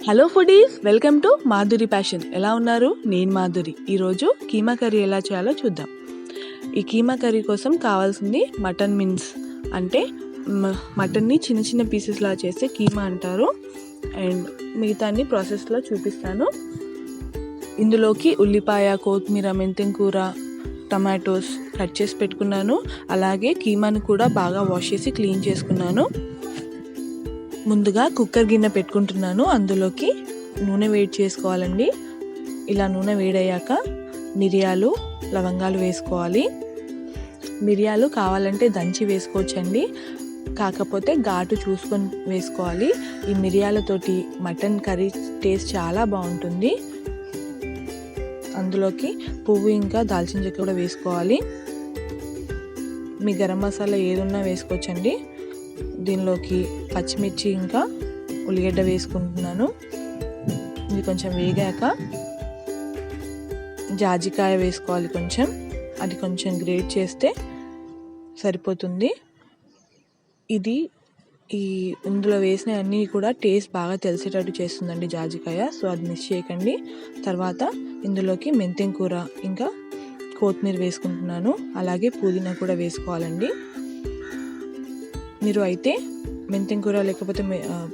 Hello foodies, welcome to Madhuri passion. ఎలా ఉన్నారు? నేను మాధురి. ఈరోజు కీమా కర్రీ ఎలా చేయాలో చూద్దాం. ఈ కీమా కర్రీ కోసం కావాల్సింది మటన్ మిన్స్, అంటే మటన్ని చిన్న చిన్న పీసెస్లా చేస్తే కీమా అంటారు. అండ్ మిగతాన్ని ప్రాసెస్లో చూపిస్తాను. ఇందులోకి ఉల్లిపాయ, కొత్తిమీర, మెంతం కూర, టమాటోస్ కట్ చేసి పెట్టుకున్నాను. అలాగే కీమాను కూడా బాగా వాష్ చేసి క్లీన్ చేసుకున్నాను. ముందుగా కుక్కర్ గిన్నె పెట్టుకుంటున్నాను. అందులోకి నూనె వేడి చేసుకోవాలండి. ఇలా నూనె వేడయ్యాక మిరియాలు, లవంగాలు వేసుకోవాలి. మిరియాలు కావాలంటే దంచి వేసుకోవచ్చండి, కాకపోతే ఘాటు చూసుకొని వేసుకోవాలి. ఈ మిరియాలతోటి మటన్ కర్రీ టేస్ట్ చాలా బాగుంటుంది. అందులోకి పువ్వు ఇంకా దాల్చిన చెక్క కూడా వేసుకోవాలి. మీ గరం మసాలా ఏదున్నా వేసుకోవచ్చండి. దీనిలోకి పచ్చిమిర్చి ఇంకా ఉల్లిగడ్డ వేసుకుంటున్నాను. ఇది కొంచెం వేగాక జాజికాయ వేసుకోవాలి. అది కొంచెం గ్రేట్ చేస్తే సరిపోతుంది. ఇది ఇందులో వేసిన అన్నీ కూడా టేస్ట్ బాగా తెలిసేటట్టు చేస్తుందండి జాజికాయ, సో అది మిస్ చేయకండి. తర్వాత ఇందులోకి మెంతం కూర ఇంకా కొత్తిమీర వేసుకుంటున్నాను. అలాగే పుదీనా కూడా వేసుకోవాలండి. మీరు అయితే మెంతం కూర లేకపోతే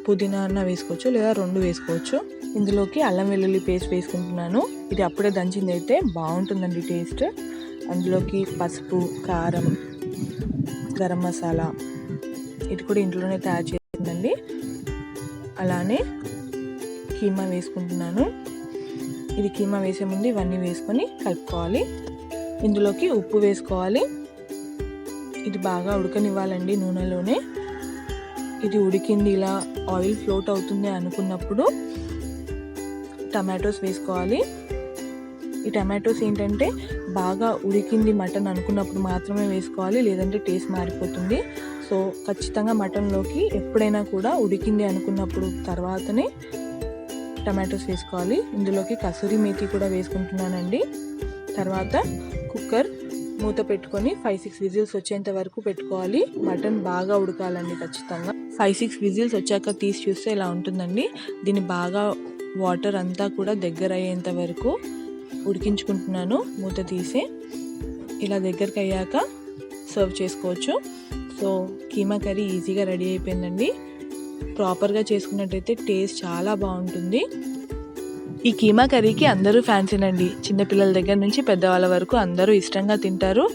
పుదీనా అన్న వేసుకోవచ్చు, లేదా రెండు వేసుకోవచ్చు. ఇందులోకి అల్లం వెల్లుల్లి పేస్ట్ వేసుకుంటున్నాను. ఇది అప్పుడే దంచింది అయితే బాగుంటుందండి టేస్ట్. అందులోకి పసుపు, కారం, గరం మసాలా, ఇది కూడా ఇంట్లోనే తయారు చేసిందండి. అలానే కీమా వేసుకుంటున్నాను. ఇది కీమా వేసే ముందు ఇవన్నీ వేసుకొని కలుపుకోవాలి. ఇందులోకి ఉప్పు వేసుకోవాలి. ఇది బాగా ఉడకనివ్వాలండి నూనెలోనే. ఇది ఉడికింది, ఇలా ఆయిల్ ఫ్లోట్ అవుతుంది అనుకున్నప్పుడు టమాటోస్ వేసుకోవాలి. ఈ టమాటోస్ ఏంటంటే బాగా ఉడికింది మటన్ అనుకున్నప్పుడు మాత్రమే వేసుకోవాలి, లేదంటే టేస్ట్ మారిపోతుంది. సో ఖచ్చితంగా మటన్లోకి ఎప్పుడైనా కూడా ఉడికింది అనుకున్నప్పుడు తర్వాతనే టమాటోస్ వేసుకోవాలి. ఇందులోకి కసూరి మేతి కూడా వేసుకుంటున్నానండి. తర్వాత కుక్కర్ మూత పెట్టుకొని 5-6 విజిల్స్ వచ్చేంత వరకు పెట్టుకోవాలి. మటన్ బాగా ఉడకాలండి ఖచ్చితంగా. 5-6 విజిల్స్ వచ్చాక తీసి చూస్తే ఇలా ఉంటుందండి. దీన్ని బాగా వాటర్ అంతా కూడా దగ్గర అయ్యేంత వరకు ఉడికించుకుంటున్నాను మూత తీసి. ఇలా దగ్గరికి అయ్యాక సర్వ్ చేసుకోవచ్చు. సో కీమా కర్రీ ఈజీగా రెడీ అయిపోయిందండి. ప్రాపర్గా చేసుకున్నట్టయితే టేస్ట్ చాలా బాగుంటుంది. ఈ కీమా కర్రీకి అందరూ ఫ్యాన్సీనండి. చిన్నపిల్లల దగ్గర నుంచి పెద్దవాళ్ళ వరకు అందరూ ఇష్టంగా తింటారు.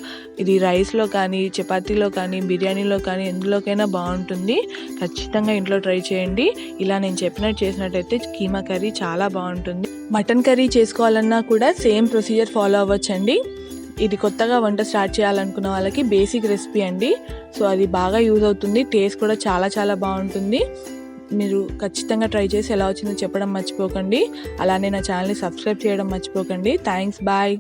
ఇది రైస్లో కానీ, చపాతీలో కానీ, బిర్యానీలో కానీ ఎందులోకైనా బాగుంటుంది. ఖచ్చితంగా ఇంట్లో ట్రై చేయండి. ఇలా నేను చెప్పినట్టు చేసినట్టయితే కీమా కర్రీ చాలా బాగుంటుంది. మటన్ కర్రీ చేసుకోవాలన్నా కూడా సేమ్ ప్రొసీజర్ ఫాలో అవ్వచ్చండి. ఇది కొత్తగా వంట స్టార్ట్ చేయాలనుకున్న వాళ్ళకి బేసిక్ రెసిపీ అండి. సో అది బాగా యూజ్ అవుతుంది. టేస్ట్ కూడా చాలా చాలా బాగుంటుంది. మీరు ఖచ్చితంగా ట్రై చేసి ఎలా వచ్చిందో చెప్పడం మర్చిపోకండి. అలానే నా ఛానల్ని సబ్స్క్రైబ్ చేయడం మర్చిపోకండి. Thanks, bye.